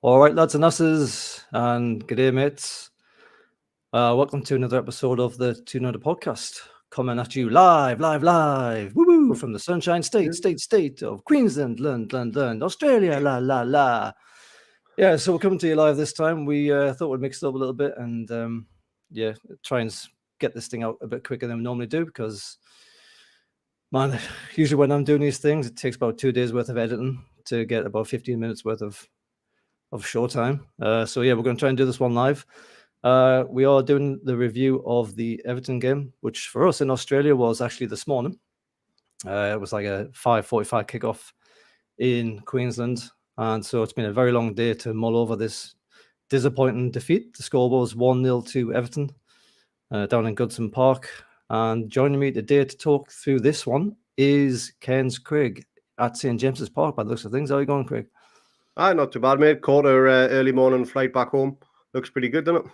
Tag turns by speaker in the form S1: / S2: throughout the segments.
S1: All right, lads and lasses, and good day, mates. Welcome to another episode of the Two-Noted Podcast, coming at you live, woo-woo, from the Sunshine State of Queensland, land, Australia, la. Yeah, so we're coming to you live this time. We thought we'd mix it up a little bit and, try and get this thing out a bit quicker than we normally do because, man, usually when I'm doing these things, it takes about 2 days worth of editing to get about 15 minutes worth of show time. So yeah, we're going to try and do this one live. We are doing the review of the Everton game, which for us in Australia was actually this morning. It was like a 5:45 kickoff in Queensland, and so it's been a very long day to mull over this disappointing defeat. The score was 1-0 to Everton down in Goodison Park. And joining me today to talk through this one is Ken's Craig at St James's Park. By the looks of things, how are you going, Craig?
S2: Not too bad, mate. Caught our early morning flight back home. Looks pretty good, doesn't it?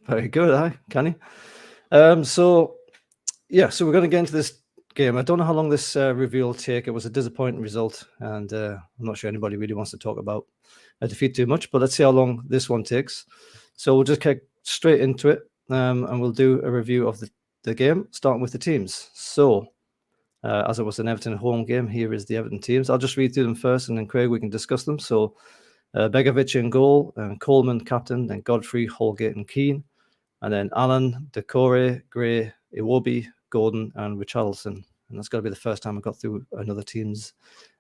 S1: Very good, Kenny. So we're going to get into this game. I don't know how long this review will take. It was a disappointing result, and I'm not sure anybody really wants to talk about a defeat too much, but let's see how long this one takes. So we'll just get straight into it, and we'll do a review of the game, starting with the teams. So, as it was an Everton home game, here is the Everton teams. I'll just read through them first, and then Craig, we can discuss them. So, Begovic in goal, and Coleman captain, then Godfrey, Holgate, and Keane, and then Allen, Decore, Gray, Iwobi, Gordon, and Richarlison. And that's got to be the first time I got through another team's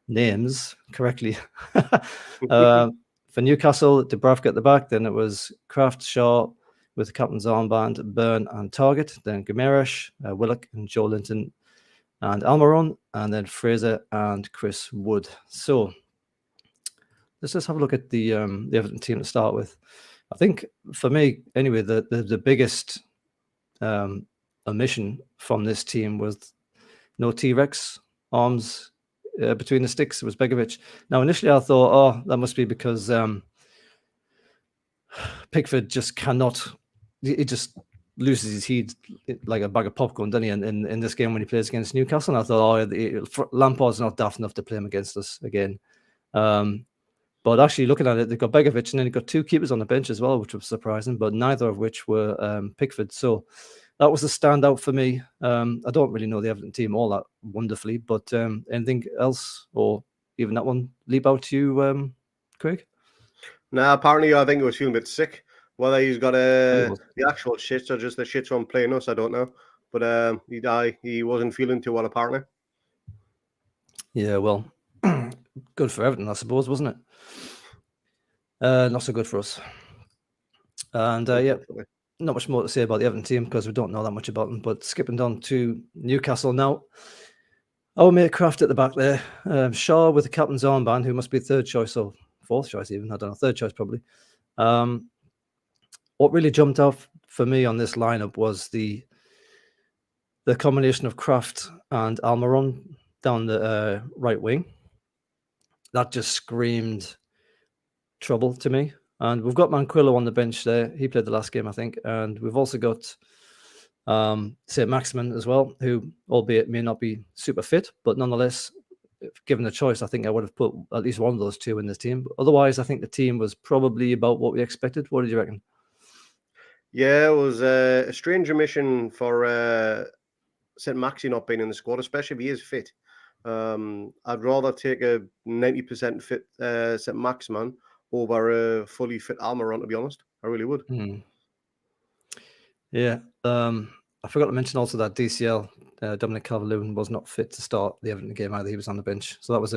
S1: names correctly. For Newcastle, Dubravka at the back, then it was Kraft, Shaw with the captain's armband, Byrne, and Target, then Guimaraes, Willock, and Joe Linton, and Almiron, and then Fraser and Chris Wood. So let's just have a look at the Everton team to start with. I think for me, anyway, the biggest omission from this team was no T-Rex arms between the sticks. It was Begovic. Now, initially I thought, that must be because Pickford just cannot. He just loses his heat like a bag of popcorn, doesn't he? In this game when he plays against Newcastle, and I thought, Lampard's not daft enough to play him against us again. But actually, looking at it, they've got Begovic, and then they've got two keepers on the bench as well, which was surprising. But neither of which were Pickford. So that was the standout for me. I don't really know the Everton team all that wonderfully, but anything else, or even that one, leap out to you, Craig?
S2: Nah, apparently I think he was feeling a bit sick. Whether he's got the actual shits or just the shits from playing us, I don't know. But he wasn't feeling too well, apparently.
S1: Yeah, well, good for Everton, I suppose, wasn't it? Not so good for us. And not much more to say about the Everton team because we don't know that much about them. But skipping down to Newcastle now. Our mate Kraft at the back there. Shaw with the captain's armband, who must be third choice or fourth choice even. I don't know, third choice probably. What really jumped out for me on this lineup was the combination of Kraft and Almiron down the right wing. That just screamed trouble to me. And we've got Manquillo on the bench there. He played the last game, I think. And we've also got St. Maximin as well, who, albeit may not be super fit, but nonetheless, given the choice, I think I would have put at least one of those two in this team. But otherwise, I think the team was probably about what we expected. What did you reckon?
S2: Yeah, it was a strange omission for St. Maxi not being in the squad, especially if he is fit. I'd rather take a 90% fit St. Maximin over a fully fit Almiron, to be honest. I really would.
S1: Yeah. I forgot to mention also that DCL, Dominic Calvert-Lewin, was not fit to start the Everton game either. He was on the bench. So that was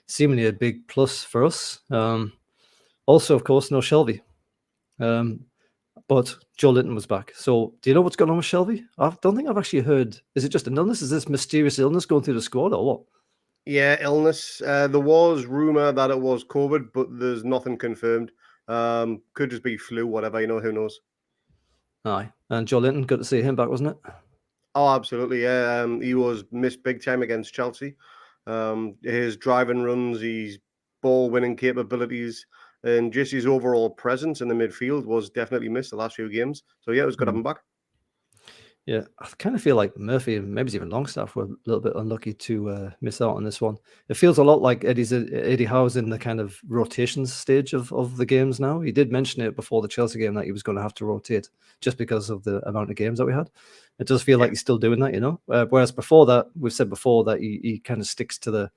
S1: seemingly a big plus for us. Also, of course, no Shelvey. But Joe Linton was back. So do you know what's going on with Shelvey? I don't think I've actually heard. Is it just an illness? Is this mysterious illness going through the squad or what?
S2: Yeah, illness. There was rumour that it was COVID, but there's nothing confirmed. Could just be flu, whatever, who knows.
S1: Aye. And Joe Linton, good to see him back, wasn't it?
S2: Oh, absolutely, yeah. He was missed big time against Chelsea. His driving runs, his ball-winning capabilities, and just his overall presence in the midfield was definitely missed the last few games. So, yeah, it was good to have him back.
S1: Yeah, I kind of feel like Murphy and maybe even Longstaff were a little bit unlucky to miss out on this one. It feels a lot like Eddie Howe's in the kind of rotations stage of the games now. He did mention it before the Chelsea game that he was going to have to rotate just because of the amount of games that we had. It does feel like he's still doing that, you know. Whereas before that, we've said before that he kind of sticks to the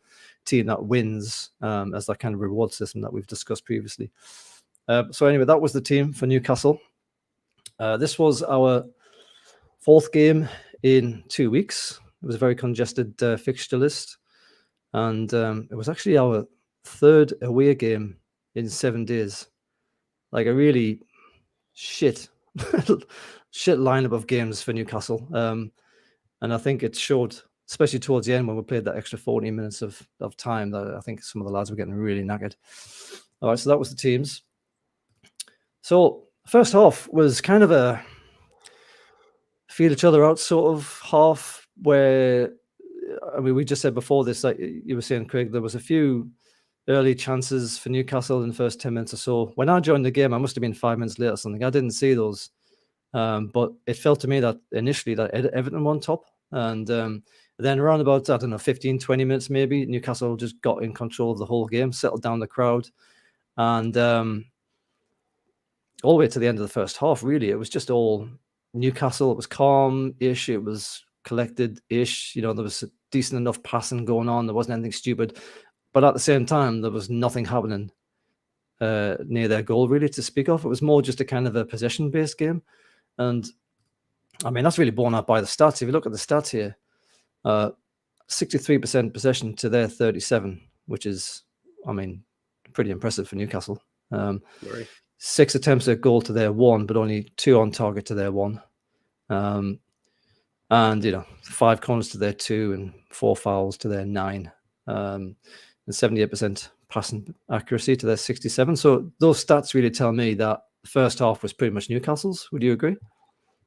S1: team that wins as that kind of reward system that we've discussed previously. So anyway, that was the team for Newcastle. This was our fourth game in 2 weeks. It was a very congested fixture list. And it was actually our third away game in 7 days. Like a really shit lineup of games for Newcastle. And I think it showed, especially towards the end when we played that extra 40 minutes of time, that I think some of the lads were getting really knackered. All right, so that was the teams. So first half was kind of a feel each other out sort of half where, I mean, we just said before this, like you were saying, Craig, there was a few early chances for Newcastle in the first 10 minutes or so. When I joined the game, I must have been 5 minutes late or something. I didn't see those. But it felt to me that initially that Everton won top. And then around about, I don't know, 15, 20 minutes maybe, Newcastle just got in control of the whole game, settled down the crowd. And all the way to the end of the first half, really, it was just all Newcastle. It was calm-ish. It was collected-ish. You know, there was decent enough passing going on. There wasn't anything stupid. But at the same time, there was nothing happening near their goal, really, to speak of. It was more just a kind of a possession-based game. And, I mean, that's really borne out by the stats. If you look at the stats here, 63% possession to their 37, which is, I mean, pretty impressive for Newcastle.
S2: Right.
S1: 6 attempts at goal to their 1, but only 2 on target to their 1. And, you know, 5 corners to their 2 and 4 fouls to their 9. And 78% passing accuracy to their 67. So those stats really tell me that the first half was pretty much Newcastle's. Would you agree?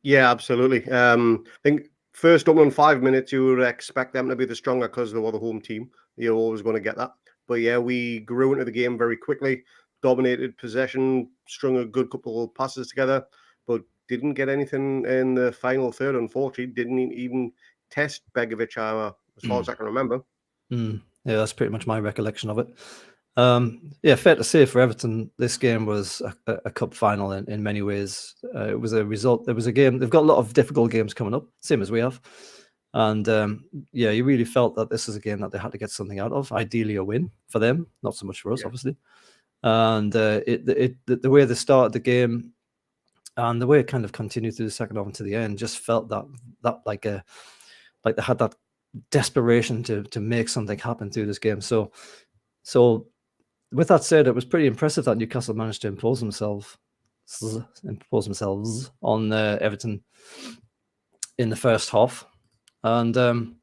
S2: Yeah, absolutely. I think first opening 5 minutes, you would expect them to be the stronger because they were the home team. You're always going to get that. But yeah, we grew into the game very quickly, dominated possession, strung a good couple of passes together, but didn't get anything in the final third, unfortunately. Didn't even test Begovic as far as I can remember.
S1: Yeah, that's pretty much my recollection of it. Yeah, fair to say for Everton, this game was a cup final in many ways. It was a result. It was a game. They've got a lot of difficult games coming up, same as we have. And yeah, you really felt that this is a game that they had to get something out of. Ideally, a win for them, not so much for us, obviously. And the way they started the game and the way it kind of continued through the second half and to the end just felt that like they had that desperation to make something happen through this game. So with that said, it was pretty impressive that Newcastle managed to impose themselves on Everton in the first half. And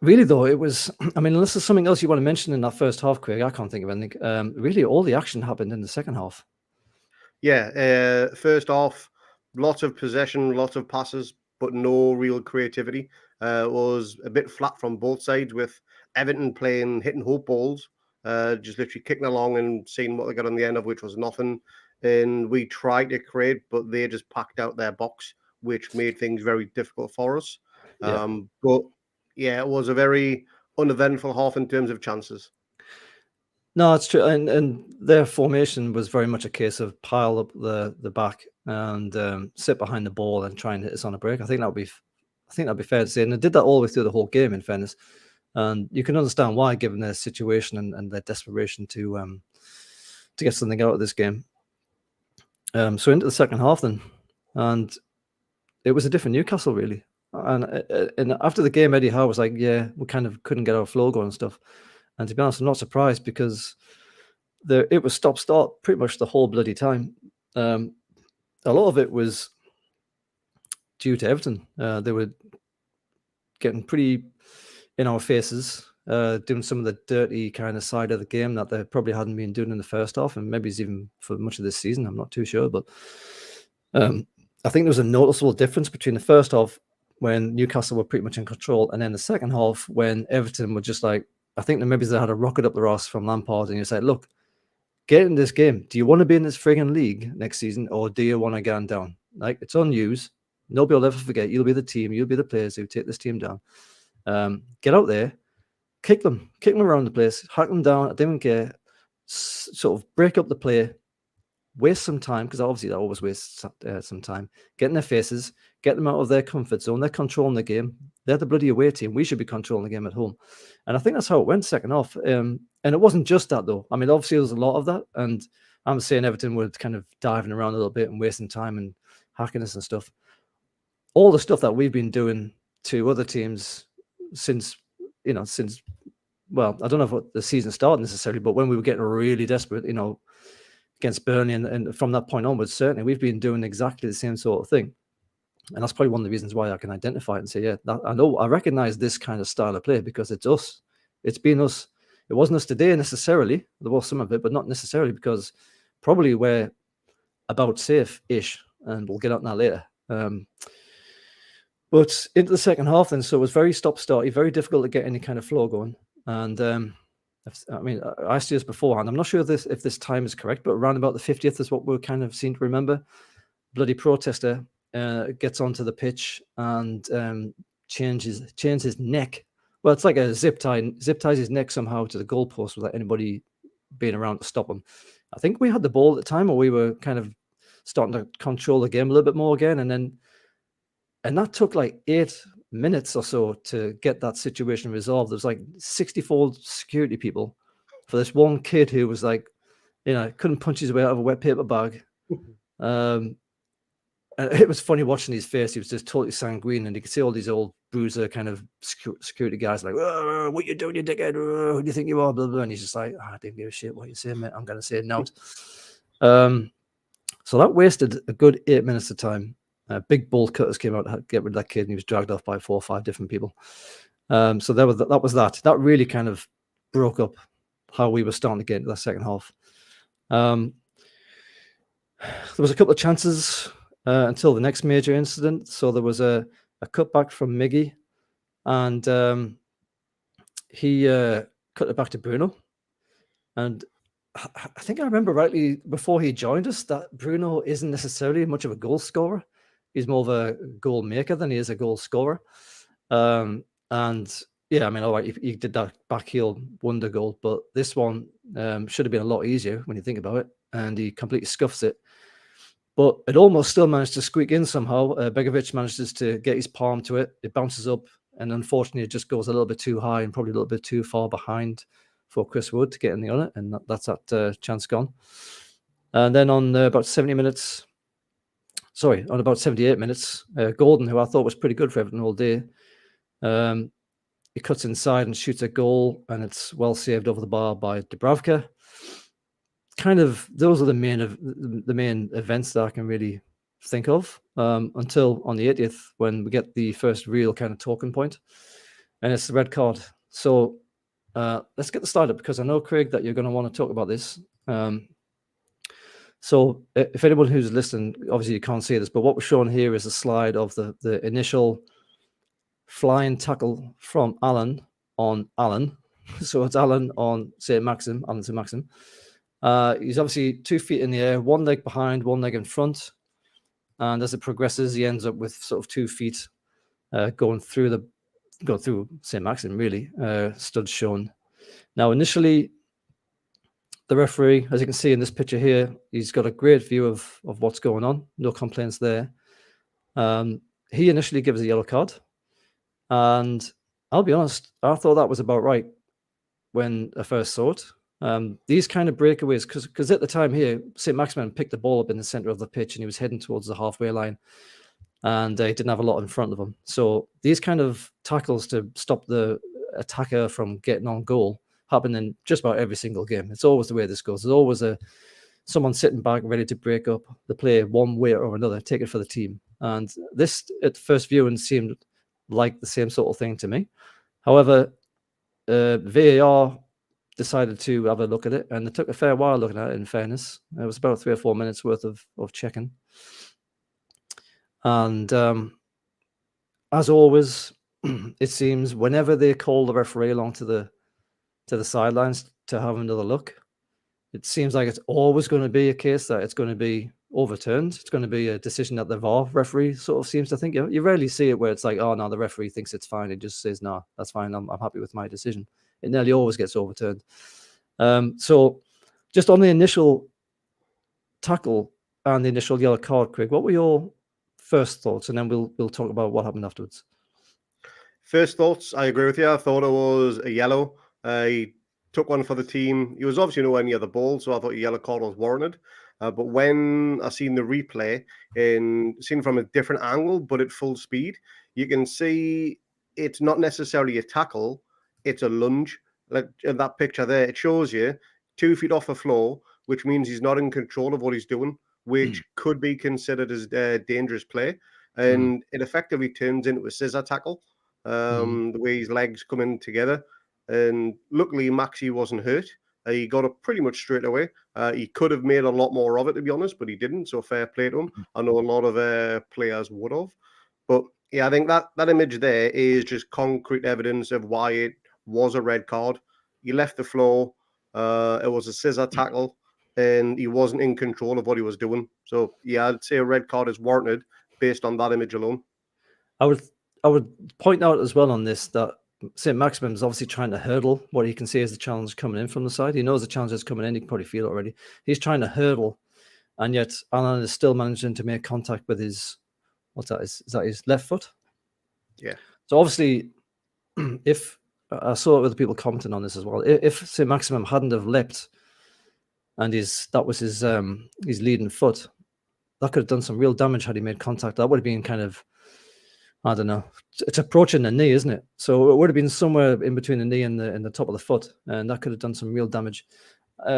S1: really, though, it was, I mean, unless there's something else you want to mention in that first half, Craig, I can't think of anything. Really, all the action happened in the second half.
S2: Yeah, first off, lots of possession, lots of passes, but no real creativity. It was a bit flat from both sides, with Everton hitting hope balls, just literally kicking along and seeing what they got on the end of, which was nothing. And we tried to create, but they just packed out their box, which made things very difficult for us.
S1: Yeah.
S2: But yeah, it was a very uneventful half in terms of chances.
S1: No, it's true, and their formation was very much a case of pile up the back and sit behind the ball and try and hit us on a break. I think that'd be fair to say, and they did that all the way through the whole game. In fairness, and you can understand why, given their situation and their desperation to get something out of this game. So into the second half then, and it was a different Newcastle really. And after the game, Eddie Howe was like, "Yeah, we kind of couldn't get our flow going and stuff." And to be honest, I'm not surprised because it was stop-start pretty much the whole bloody time. A lot of it was due to Everton. They were getting pretty in our faces, doing some of the dirty kind of side of the game that they probably hadn't been doing in the first half, and maybe it's even for much of this season. I'm not too sure, but I think there was a noticeable difference between the first half when Newcastle were pretty much in control, and then the second half when Everton were just like, I think that maybe they had a rocket up the arse from Lampard, and you said, look, get in this game. Do you want to be in this frigging league next season, or do you want to get down? Like, it's on yous. Nobody will ever forget. You'll be the team. You'll be the players who take this team down. Get out there, kick them around the place, hack them down. I didn't care. Sort of break up the play, waste some time, because obviously that always wastes some time. Get in their faces, get them out of their comfort zone. They're controlling the game. They're the bloody away team. We should be controlling the game at home. And I think that's how it went second half. And it wasn't just that, though. I mean, obviously there was a lot of that. And I'm saying Everton were kind of diving around a little bit and wasting time and hacking us and stuff. All the stuff that we've been doing to other teams since, well, I don't know if what the season started necessarily, but when we were getting really desperate, against Burnley, and from that point onwards, certainly we've been doing exactly the same sort of thing. And that's probably one of the reasons why I can identify it and say, yeah, I recognize this kind of style of play, because it's us. It's been us. It wasn't us today necessarily. There was some of it, but not necessarily, because probably we're about safe-ish, and we'll get on that later. But into the second half then, so it was very stop-starty, very difficult to get any kind of flow going. And I mean, I asked you this beforehand. I'm not sure if this time is correct, but around about the 50th is what we kind of seem to remember. Bloody protester gets onto the pitch and changes his neck. Well, it's like a zip ties his neck somehow to the goalpost without anybody being around to stop him. I think we had the ball at the time, or we were kind of starting to control the game a little bit more again, and that took like 8 minutes or so to get that situation resolved. There was like 64 security people for this one kid who was like, couldn't punch his way out of a wet paper bag. And it was funny watching his face. He was just totally sanguine, and you could see all these old bruiser kind of security guys like, oh, what you doing, you dickhead? Oh, who do you think you are? Blah, blah. And he's just like, I didn't give a shit what you say, mate. I'm going to say no. So that wasted a good 8 minutes of time. Big bolt cutters came out to get rid of that kid, and he was dragged off by 4 or 5 different people. So that was that. That really kind of broke up how we were starting to get into that second half. There was a couple of chances until the next major incident. So there was a cutback from Miggy, and he cut it back to Bruno. And I think I remember rightly before he joined us that Bruno isn't necessarily much of a goal scorer. He's more of a goal maker than he is a goal scorer. And yeah, I mean, all right, he did that back heel wonder goal, but this one should have been a lot easier when you think about it. And he completely scuffs it. But it almost still managed to squeak in somehow. Begovic manages to get his palm to it. It bounces up, and unfortunately, it just goes a little bit too high and probably a little bit too far behind for Chris Wood to get in the on it, and that's that chance gone. And then on about 78 minutes, Gordon, who I thought was pretty good for Everton all day, he cuts inside and shoots a goal, and it's well saved over the bar by Dubravka. Kind of, those are the main events that I can really think of until on the 80th, when we get the first real kind of talking point, and it's the red card. So let's get the start up, because I know, Craig, that you're going to want to talk about this. So if anyone who's listening, obviously you can't see this, but what we're showing here is a slide of the initial flying tackle from Alan on Alan. So it's Alan on St. Maxim, Alan St. Maxim. He's obviously 2 feet in the air, one leg behind, one leg in front. And as it progresses, he ends up with sort of 2 feet going through St. Maxim, really, studs shown. Now, initially, the referee, as you can see in this picture here, he's got a great view of what's going on. No complaints there. He initially gives a yellow card. And I'll be honest, I thought that was about right when I first saw it. These kind of breakaways, because at the time here, St. Maximin picked the ball up in the center of the pitch, and he was heading towards the halfway line, and he didn't have a lot in front of him. So these kind of tackles to stop the attacker from getting on goal happen in just about every single game. It's always the way this goes. There's always someone sitting back ready to break up the play one way or another, take it for the team. And this, at first viewing, seemed like the same sort of thing to me. However, VAR decided to have a look at it, and it took a fair while looking at it, in fairness. It was about 3 or 4 minutes worth of checking. And as always, it seems whenever they call the referee along to the sidelines to have another look, it seems like it's always going to be a case that it's going to be overturned. It's going to be a decision that the VAR referee sort of seems to think. You rarely see it where it's like, oh no, the referee thinks it's fine. It just says, no, that's fine. I'm happy with my decision. It nearly always gets overturned. So just on the initial tackle and the initial yellow card, Craig, what were your first thoughts? And then we'll talk about what happened afterwards.
S2: First thoughts, I agree with you. I thought it was a yellow. He took one for the team. He was obviously nowhere near the ball, so I thought a yellow card was warranted. But when I seen the replay and seen from a different angle, but at full speed, you can see it's not necessarily a tackle, it's a lunge. Like in that picture there, it shows you 2 feet off the floor, which means he's not in control of what he's doing, which could be considered as dangerous play. And it effectively turns into a scissor tackle, the way his legs come in together. And luckily, Maxi wasn't hurt. He got up pretty much straight away. He could have made a lot more of it, to be honest, but he didn't. So fair play to him. I know a lot of players would have. But yeah, I think that image there is just concrete evidence of why it was a red card. He left the floor. It was a scissor tackle, and he wasn't in control of what he was doing. So yeah, I'd say a red card is warranted based on that image alone.
S1: I would point out as well on this that St. Maximin is obviously trying to hurdle what he can see as the challenge coming in from the side. He knows the challenge is coming in. He can probably feel it already. He's trying to hurdle, and yet Alan is still managing to make contact with his, what's that? Is that his left foot?
S2: Yeah.
S1: So obviously, if I saw other people commenting on this as well, if St. Maximin hadn't have leapt, and that was his leading foot, that could have done some real damage had he made contact. That would have been kind of, I don't know. It's approaching the knee, isn't it? So it would have been somewhere in between the knee and the top of the foot, and that could have done some real damage.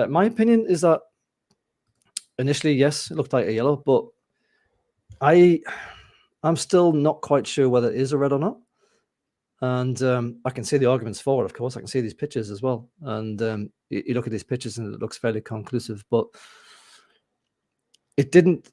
S1: My opinion is that initially, yes, it looked like a yellow, but I'm still not quite sure whether it is a red or not. And I can see the arguments for it, of course. I can see these pictures as well. And you look at these pictures and it looks fairly conclusive, but it didn't.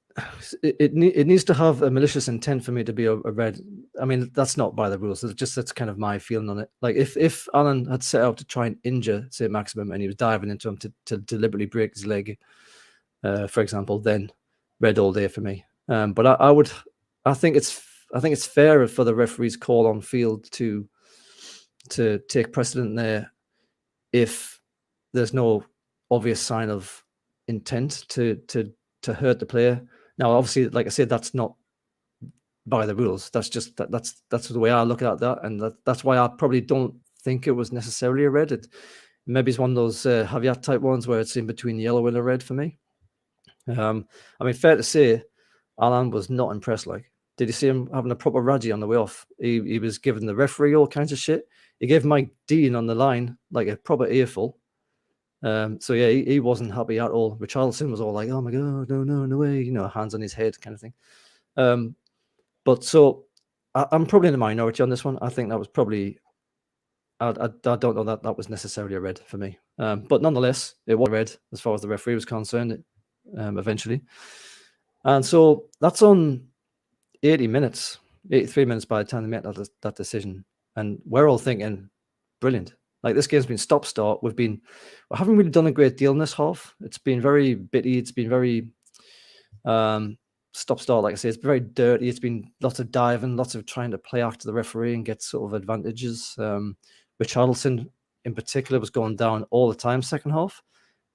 S1: It needs to have a malicious intent for me to be a red. I mean, that's not by the rules. That's kind of my feeling on it. Like if Alan had set out to try and injure St. Maximum and he was diving into him to deliberately break his leg, for example, then red all day for me. But I think it's fairer for the referee's call on field to take precedent there if there's no obvious sign of intent to hurt the player. Now, obviously, like I said, that's not by the rules. That's just that's the way I look at that, and that's why I probably don't think it was necessarily a red. It maybe it's one of those caveat type ones where it's in between yellow and a red for me. I mean, fair to say, Alan was not impressed. Like, did you see him having a proper radgie on the way off? He was giving the referee all kinds of shit. He gave Mike Dean on the line like a proper earful. So yeah, he wasn't happy at all. Richarlison was all like, "Oh my god, no way!" You know, hands on his head, kind of thing. But so I'm probably in the minority on this one. I think that was probably. I don't know that was necessarily a red for me. But nonetheless, it was a red as far as the referee was concerned. Eventually, and so that's on 80 minutes, 83 minutes by the time they made that decision, and we're all thinking, brilliant. Like, this game's been stop-start. We haven't really done a great deal in this half. It's been very bitty. It's been very stop-start, like I say. It's been very dirty. It's been lots of diving, lots of trying to play after the referee and get sort of advantages. Richarlison, in particular, was going down all the time second half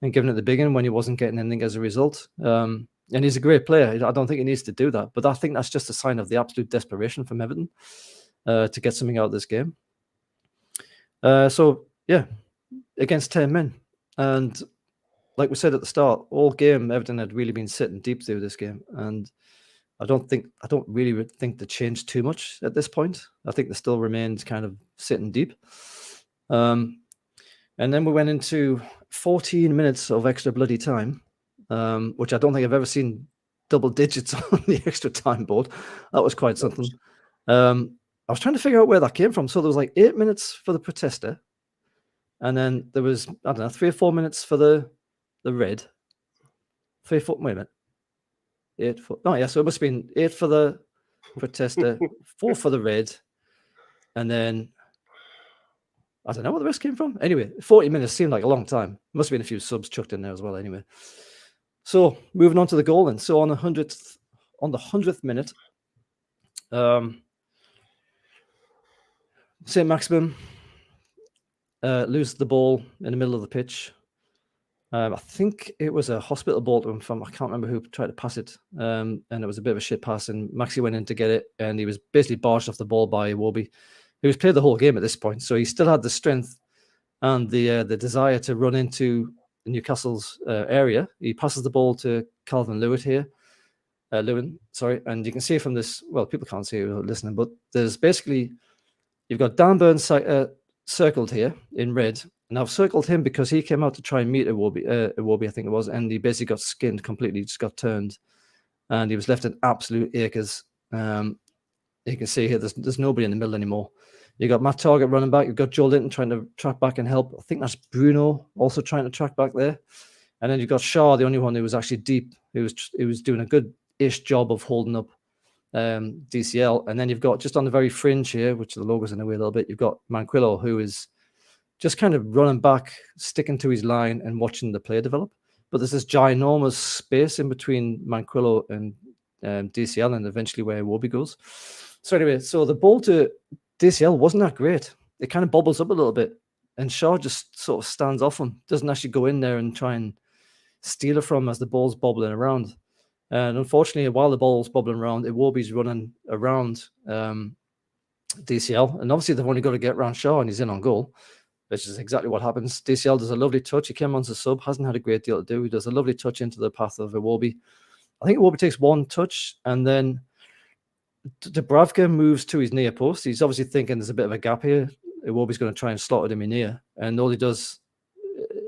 S1: and giving it the big one when he wasn't getting anything as a result. And he's a great player. I don't think he needs to do that. But I think that's just a sign of the absolute desperation from Everton to get something out of this game. So yeah, against 10 men, and like we said at the start, all game Everton had really been sitting deep through this game, and I don't really think they changed too much at this point. I think they still remained kind of sitting deep. And then we went into 14 minutes of extra bloody time, which I don't think I've ever seen double digits on the extra time board. That was quite something. I was trying to figure out where that came from. So there was like 8 minutes for the protester, and then there was, I don't know, 3 or 4 minutes for the red. 3 or 4, wait a minute. 8 for, oh yeah, so it must have been 8 for the protester, 4 for the red, and then I don't know where the rest came from. Anyway, 40 minutes seemed like a long time. Must have been a few subs chucked in there as well anyway. So moving on to the goal then. So on the 100th minute, St. Maximin loses the ball in the middle of the pitch. I think it was a hospital ball to him from, I can't remember who tried to pass it. And it was a bit of a shit pass, and Maxi went in to get it, and he was basically barged off the ball by Iwobi, who was played the whole game at this point. So he still had the strength and the desire to run into Newcastle's area. He passes the ball to Calvin Lewin, and you can see from this, well, people can't see it listening, but there's basically, you've got Dan Burns circled here in red, and I've circled him because he came out to try and meet Iwobi, I think it was, and he basically got skinned completely, just got turned, and he was left in absolute acres. You can see here, there's nobody in the middle anymore. You got Matt Targett running back. You've got Joe Linton trying to track back and help. I think that's Bruno also trying to track back there. And then you've got Shaw, the only one who was actually deep. He was doing a good-ish job of holding up DCL. And then you've got just on the very fringe here, which the logo's in the way a little bit, you've got Manquillo, who is just kind of running back, sticking to his line and watching the play develop. But there's this ginormous space in between Manquillo and DCL, and eventually where Iwobi goes. So anyway, so the ball to DCL wasn't that great. It kind of bobbles up a little bit, and Shaw just sort of stands off him, doesn't actually go in there and try and steal it from him as the ball's bobbling around. And unfortunately, while the ball's bobbling around, Iwobi's running around DCL, and obviously they've only got to get around Shaw, and he's in on goal, which is exactly what happens. DCL does a lovely touch. He came on as a sub, hasn't had a great deal to do. He does a lovely touch into the path of Iwobi. I think Iwobi takes one touch, and then Dubravka moves to his near post. He's obviously thinking there's a bit of a gap here. Iwobi's going to try and slot it him in near, and all he does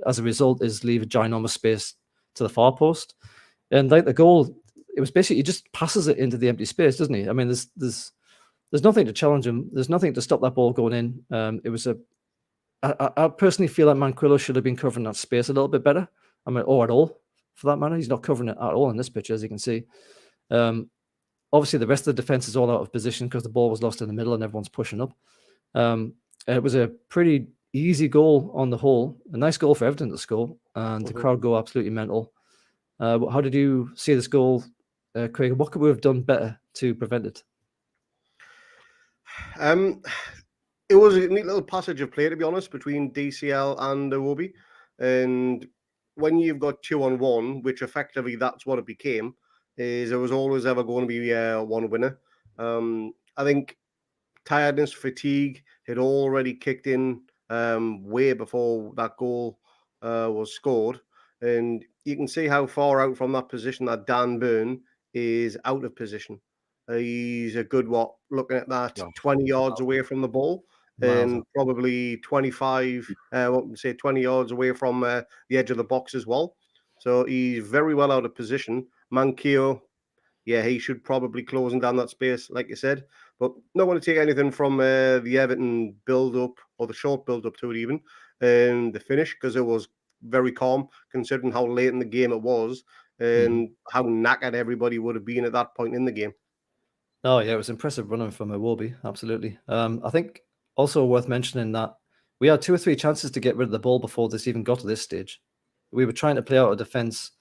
S1: as a result is leave a ginormous space to the far post. And like the goal, it was basically he just passes it into the empty space, doesn't he? I mean, there's nothing to challenge him. There's nothing to stop that ball going in. It was I personally feel like Manquillo should have been covering that space a little bit better. I mean, or at all for that matter. He's not covering it at all in this picture, as you can see. Obviously, the rest of the defense is all out of position because the ball was lost in the middle and everyone's pushing up. It was a pretty easy goal on the whole. A nice goal for Everton to score, and the crowd go absolutely mental. How did you see this goal, Craig? What could we have done better to prevent it?
S2: It was a neat little passage of play, to be honest, between DCL and Iwobi. And when you've got 2-on-1, which effectively that's what it became, is there was always ever going to be one winner. I think tiredness, fatigue had already kicked in way before that goal was scored. And you can see how far out from that position that Dan Burn is out of position. He's a good, looking at that, 20 yards away from the ball, and probably 20 yards away from the edge of the box as well. So he's very well out of position. Manquillo, yeah, he should probably closing down that space, like you said. But not going to take anything from the Everton build-up or the short build-up to it even, and the finish, because it was very calm considering how late in the game it was and how knackered everybody would have been at that point in the game.
S1: Oh, yeah, it was impressive running from Iwobi, absolutely. I think also worth mentioning that we had 2 or 3 chances to get rid of the ball before this even got to this stage. We were trying to play out a defense,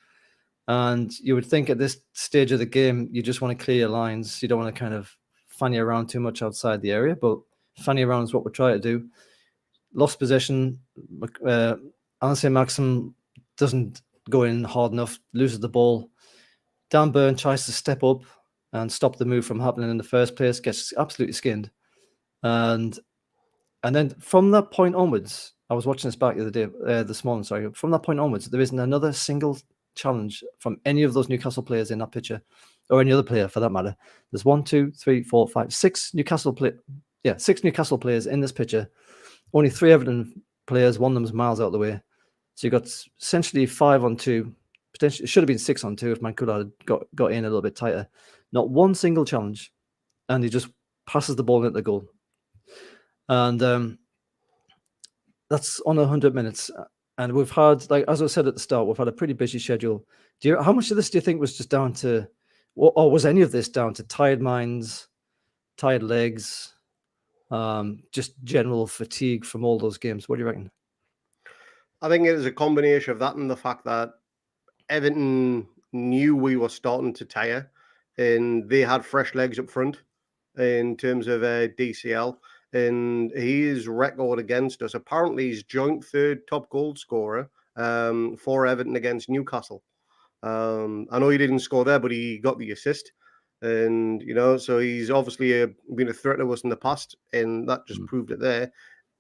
S1: and you would think at this stage of the game, you just want to clear your lines. You don't want to kind of fanny around too much outside the area, but fanny around is what we're trying to do. Lost possession. St. Maximin doesn't go in hard enough, loses the ball. Dan Burn tries to step up and stop the move from happening in the first place, gets absolutely skinned. And then from that point onwards, I was watching this back the other day, this morning, sorry. From that point onwards, there isn't another single challenge from any of those Newcastle players in that picture, or any other player for that matter. There's 1, 2, 3, 4, 5, 6 Newcastle players in this picture. Only 3 Everton players, one of them's miles out of the way. So you've got essentially 5-on-2. Potentially, it should have been 6-on-2 if Manquillo had got in a little bit tighter. Not one single challenge, and he just passes the ball into the goal. And that's on 100 minutes. And we've had, like as I said at the start, we've had a pretty busy schedule. How much of this do you think was just down to, or was any of this down to tired minds, tired legs, just general fatigue from all those games? What do you reckon?
S2: I think it is a combination of that and the fact that Everton knew we were starting to tire, and they had fresh legs up front in terms of DCL. And his record against us, apparently he's joint third top goal scorer for Everton against Newcastle. I know he didn't score there, but he got the assist. And, so he's obviously been a threat to us in the past, and that just proved it there.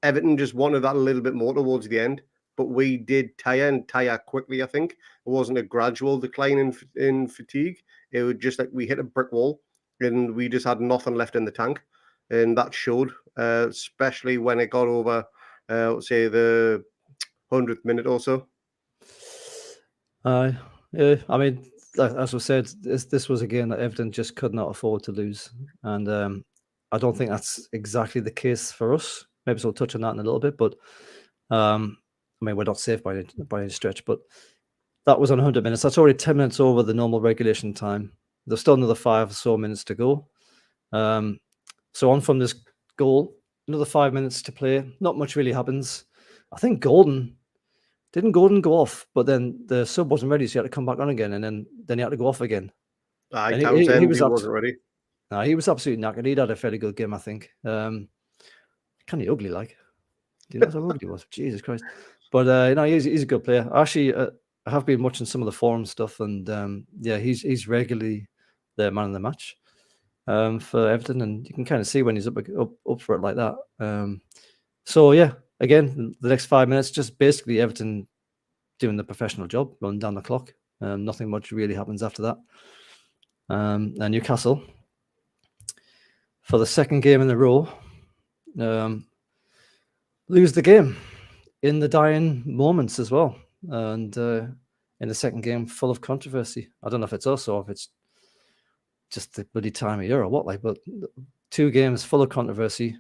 S2: Everton just wanted that a little bit more towards the end, but we did tire quickly, I think. It wasn't a gradual decline in fatigue. It was just like we hit a brick wall, and we just had nothing left in the tank. And that showed, especially when it got over, say, the 100th minute or so.
S1: Yeah, I mean, as I said, this was a game that Everton just could not afford to lose. And I don't think that's exactly the case for us. Maybe we'll touch on that in a little bit, but I mean, we're not safe by any stretch, but that was on 100 minutes. That's already 10 minutes over the normal regulation time. There's still another 5 or so minutes to go. So on from this goal, another 5 minutes to play. Not much really happens. I think didn't Gordon go off, but then the sub wasn't ready, so he had to come back on again, and then he had to go off again.
S2: Townsend, he wasn't ready.
S1: No, he was absolutely knackered. He'd had a fairly good game, I think. Kind of ugly, like. Do you know how ugly he was? Jesus Christ. But he's a good player. Actually, I have been watching some of the forum stuff, and he's regularly the man of the match for Everton, and you can kind of see when he's up for it like that. So yeah, again, the next 5 minutes, just basically Everton doing the professional job, running down the clock. Nothing much really happens after that. And Newcastle, for the second game in a row, lose the game in the dying moments as well. And in the second game, full of controversy. I don't know if it's us or if it's just the bloody time of year or what, but 2 games full of controversy,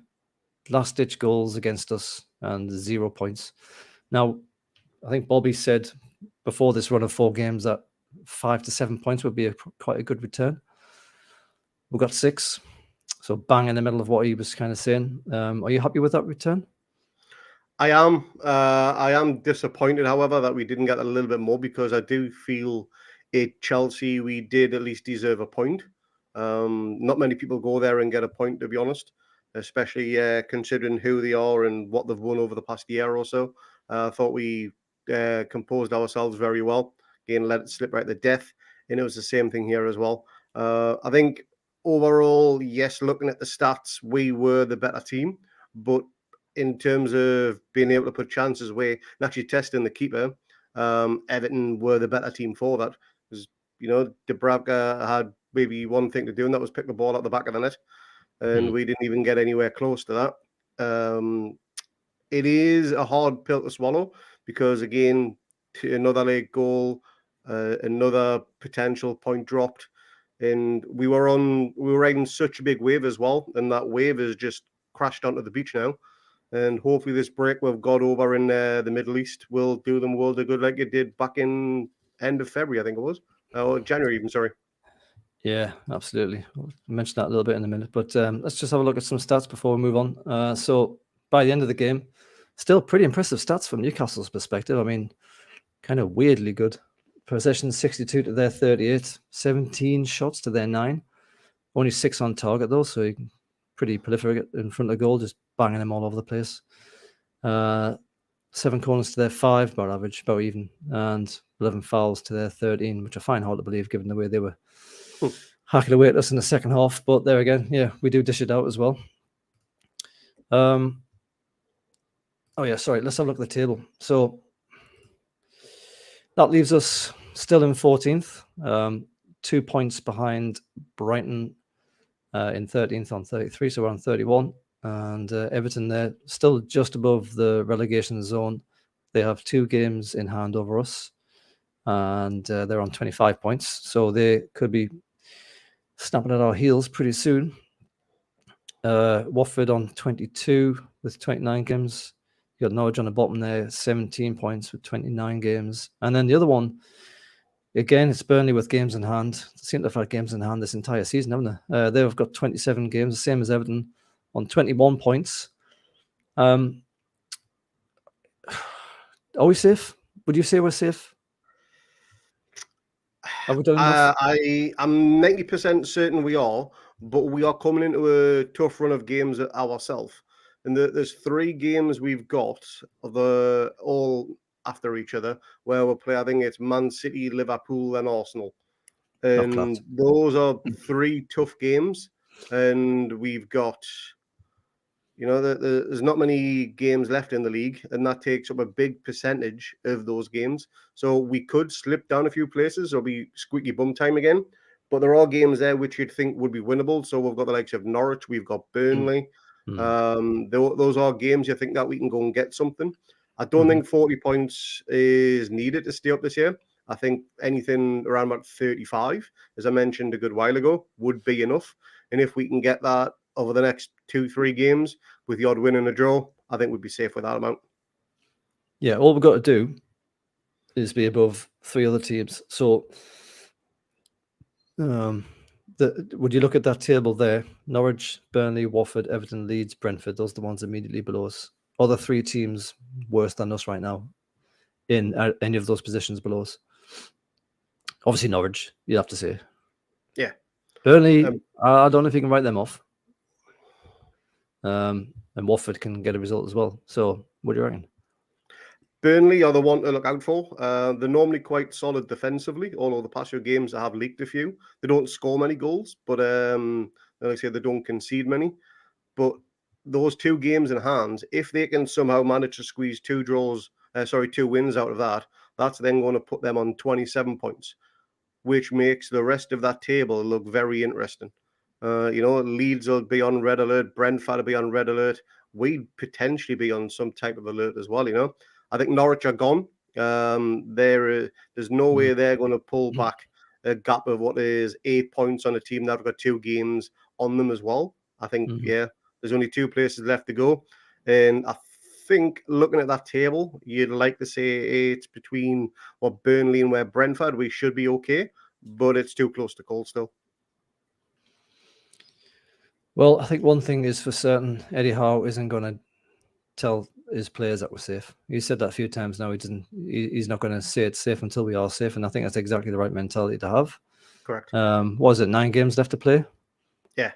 S1: last-ditch goals against us, and 0 points. Now, I think Bobby said before this run of 4 games that 5 to 7 points would be quite a good return. We got 6, so bang in the middle of what he was kind of saying. Are you happy with that return?
S2: I am disappointed, however, that we didn't get a little bit more, because I do feel at Chelsea we did at least deserve a point. Not many people go there and get a point, to be honest, especially considering who they are and what they've won over the past year or so. I thought we composed ourselves very well, again, let it slip right to death, and it was the same thing here as well. I think overall, yes, looking at the stats, we were the better team, but in terms of being able to put chances away and actually testing the keeper, Everton were the better team for that. Because, Dubravka had maybe one thing to do, and that was pick the ball out the back of the net. And we didn't even get anywhere close to that. It is a hard pill to swallow, because, again, another late goal, another potential point dropped. And we were riding such a big wave as well. And that wave has just crashed onto the beach now. And hopefully this break we've got over in the Middle East will do them world of good, like it did back in end of February, I think it was, or January even, sorry.
S1: Yeah, absolutely. I'll mention that a little bit in a minute, but let's just have a look at some stats before we move on. So by the end of the game, still pretty impressive stats from Newcastle's perspective. I mean, kind of weirdly good. Possession 62 to their 38, 17 shots to their 9. Only 6 on target though, so pretty prolific in front of goal, just banging them all over the place. 7 corners to their 5, about average, about even, and 11 fouls to their 13, which I find hard to believe given the way they were hacking away at us in the second half. But there again, yeah, we do dish it out as well. Let's have a look at the table. So that leaves us still in 14th, 2 points behind Brighton in 13th on 33, so we're on 31. And Everton, they're still just above the relegation zone. They have 2 games in hand over us, and they're on 25 points. So they could be snapping at our heels pretty soon. Watford on 22 with 29 games. You got Norwich on the bottom there, 17 points with 29 games. And then the other one, again, it's Burnley with games in hand. They seem to have had games in hand this entire season, haven't they? They've got 27 games, the same as Everton, on 21 points. Are we safe? Would you say we're safe? Have we done enough?
S2: I'm 90% certain we are, but we are coming into a tough run of games ourselves. And there's 3 games we've got all after each other where we'll play. I think it's Man City, Liverpool, and Arsenal. And
S1: class.
S2: those are 3 tough games. And we've got, there's not many games left in the league, and that takes up a big percentage of those games. So we could slip down a few places or be squeaky bum time again. But there are games there which you'd think would be winnable. So we've got the likes of Norwich, we've got Burnley. Those are games you think that we can go and get something. I don't think 40 points is needed to stay up this year. I think anything around about 35, as I mentioned a good while ago, would be enough. And if we can get that over the next 2-3 games with the odd win and a draw, I think we'd be safe with that amount.
S1: Yeah, all we've got to do is be above 3 other teams. So, would you look at that table there? Norwich, Burnley, Watford, Everton, Leeds, Brentford. Those are the ones immediately below us. Other 3 teams worse than us right now in any of those positions below us. Obviously, Norwich, you'd have to say.
S2: Yeah.
S1: Burnley, I don't know if you can write them off. And Watford can get a result as well. So, what do you reckon?
S2: Burnley are the one to look out for. They're normally quite solid defensively, although the past few games have leaked a few. They don't score many goals, but like I say, they don't concede many. But those 2 games in hand, if they can somehow manage to squeeze 2 wins out of that, that's then going to put them on 27 points, which makes the rest of that table look very interesting. Leeds will be on red alert, Brentford will be on red alert. We'd potentially be on some type of alert as well, I think Norwich are gone. There's no way they're going to pull back a gap of what is 8 points on a team that have got 2 games on them as well. I think, there's only 2 places left to go. And I think looking at that table, you'd like to say it's between Burnley and where Brentford, we should be okay, but it's too close to call still.
S1: Well, I think one thing is for certain, Eddie Howe isn't going to tell his players that we're safe. He said that a few times now. He's not going to say it's safe until we are safe, and I think that's exactly the right mentality to have.
S2: Correct.
S1: What was it, 9 games left to play?
S2: Yeah.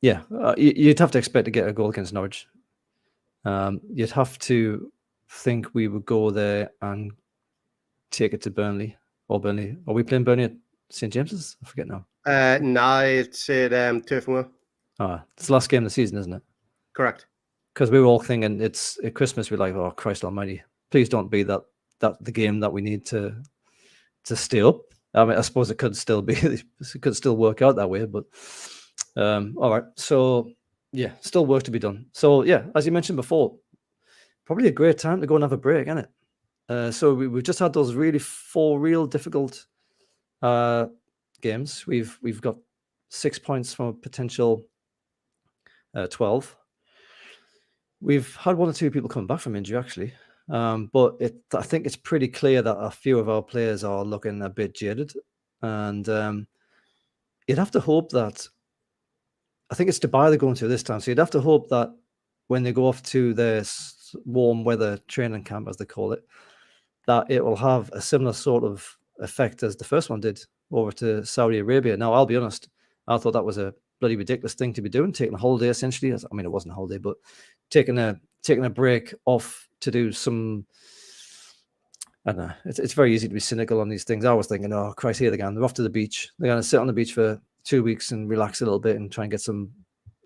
S1: You'd have to expect to get a goal against Norwich. You'd have to think we would go there and take it to Burnley. Are we playing Burnley at St. James's? I forget now.
S2: No, it's at Turf Moor.
S1: It's the last game of the season, isn't it?
S2: Correct.
S1: Because we were all thinking it's at Christmas. We're like, oh Christ Almighty! Please don't be that the game that we need to stay up. I mean, I suppose it could still be. It could still work out that way, but all right. So yeah, still work to be done. So yeah, as you mentioned before, probably a great time to go and have a break, isn't it? So we've just had those 4 real difficult games. We've got 6 points from a potential 12. We've had 1 or 2 people come back from injury, actually. But I think it's pretty clear that a few of our players are looking a bit jaded. And you'd have to hope that, I think it's Dubai they're going to this time. So you'd have to hope that when they go off to their warm weather training camp, as they call it, that it will have a similar sort of effect as the first one did over to Saudi Arabia. Now, I'll be honest, I thought that was a bloody ridiculous thing to be doing, taking a holiday essentially. I mean, it wasn't a holiday, but taking a break off to do some. I don't know. It's very easy to be cynical on these things. I was thinking, oh Christ, here again. They're off to the beach. They're going to sit on the beach for 2 weeks and relax a little bit and try and get some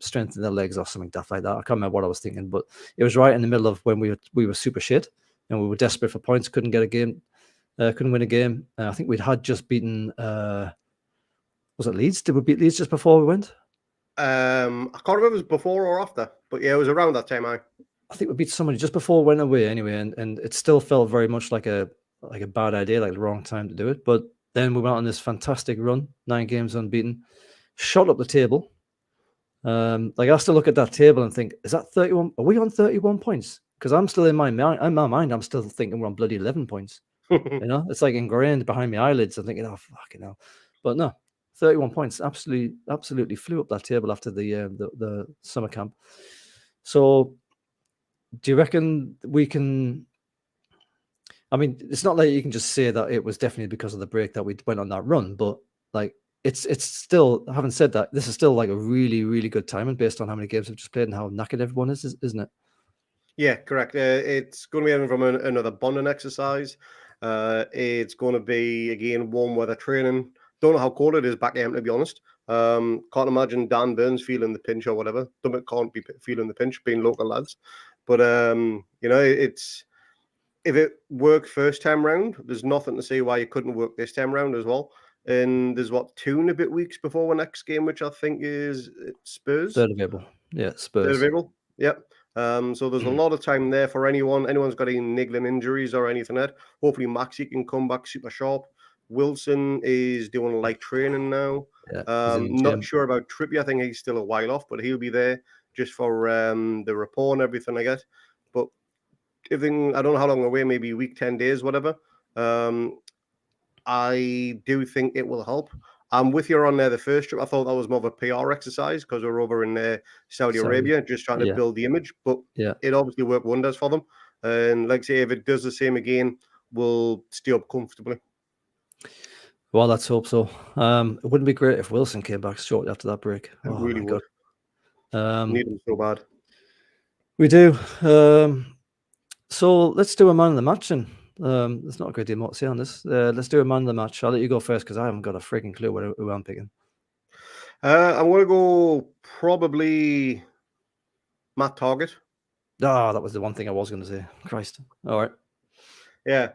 S1: strength in their legs or something daft like that. I can't remember what I was thinking, but it was right in the middle of when we were super shit and we were desperate for points. Couldn't get a game. Couldn't win a game. I think we'd had just beaten. Was it Leeds? Did we beat Leeds just before we went?
S2: I can't remember if it was before or after, but yeah, it was around that time.
S1: I think we beat somebody just before we went away anyway, and it still felt very much like a bad idea, like the wrong time to do it. But then we went on this fantastic run, 9 games unbeaten, shot up the table. I still look at that table and think, is that 31? Are we on 31 points? Because I'm still in my mind, I'm still thinking we're on bloody 11 points. It's like ingrained behind my eyelids. I'm thinking, oh fucking hell. But no, 31 points, absolutely flew up that table after the summer camp. So do you reckon we can? I mean, it's not like you can just say that it was definitely because of the break that we went on that run, but like it's still, having said that, this is still like a really, really good timing based on how many games we've just played and how knackered everyone is, isn't it?
S2: Yeah, correct. It's going to be from another bonding exercise. It's going to be, again, warm weather training. Don't know how cold it is back here, to be honest. Can't imagine Dan Burns feeling the pinch or whatever. Dummett can't be feeling the pinch, being local lads. But, it's if it worked first time round, there's nothing to say why you couldn't work this time round as well. And there's 2.5 weeks before our next game, which I think is Spurs.
S1: 3rd of April. Yeah, Spurs.
S2: 3rd of April. Yep. So there's a lot of time there for anyone. Anyone's got any niggling injuries or anything like that. Hopefully Maxi can come back super sharp. Wilson is doing light training now.
S1: Yeah,
S2: Not sure about Trippier. I think he's still a while off, but he'll be there just for the rapport and everything like that. But everything, I don't know how long away, maybe a week, 10 days, whatever. I do think it will help. I'm with you on there. The first trip, I thought that was more of a PR exercise because we're over in Saudi Arabia, just trying to build the image. But it obviously worked wonders for them. And like I say, if it does the same again, we'll stay up comfortably.
S1: Well, let's hope so. It wouldn't be great if Wilson came back shortly after that break.
S2: It really would. Need him so bad.
S1: We do. So let's do a man of the match, and there's not a great deal more to say on this. Let's do a man of the match. I'll let you go first because I haven't got a freaking clue who I'm picking.
S2: I'm going to go probably Matt Target.
S1: That was the one thing I was going to say. Christ. All right.
S2: Yeah.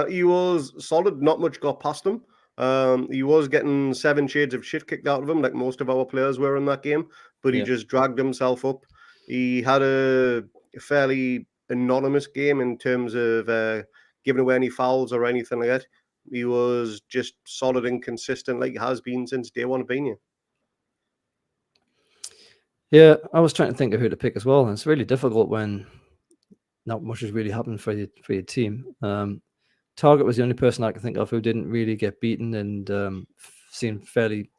S2: He was solid. Not much got past him. He was getting 7 shades of shit kicked out of him, like most of our players were in that game, but he just dragged himself up. He had a fairly anonymous game in terms of giving away any fouls or anything like that. He was just solid and consistent like he has been since day one of being here.
S1: Yeah, I was trying to think of who to pick as well, and it's really difficult when not much has really happened for your team. Target was the only person I can think of who didn't really get beaten and seemed fairly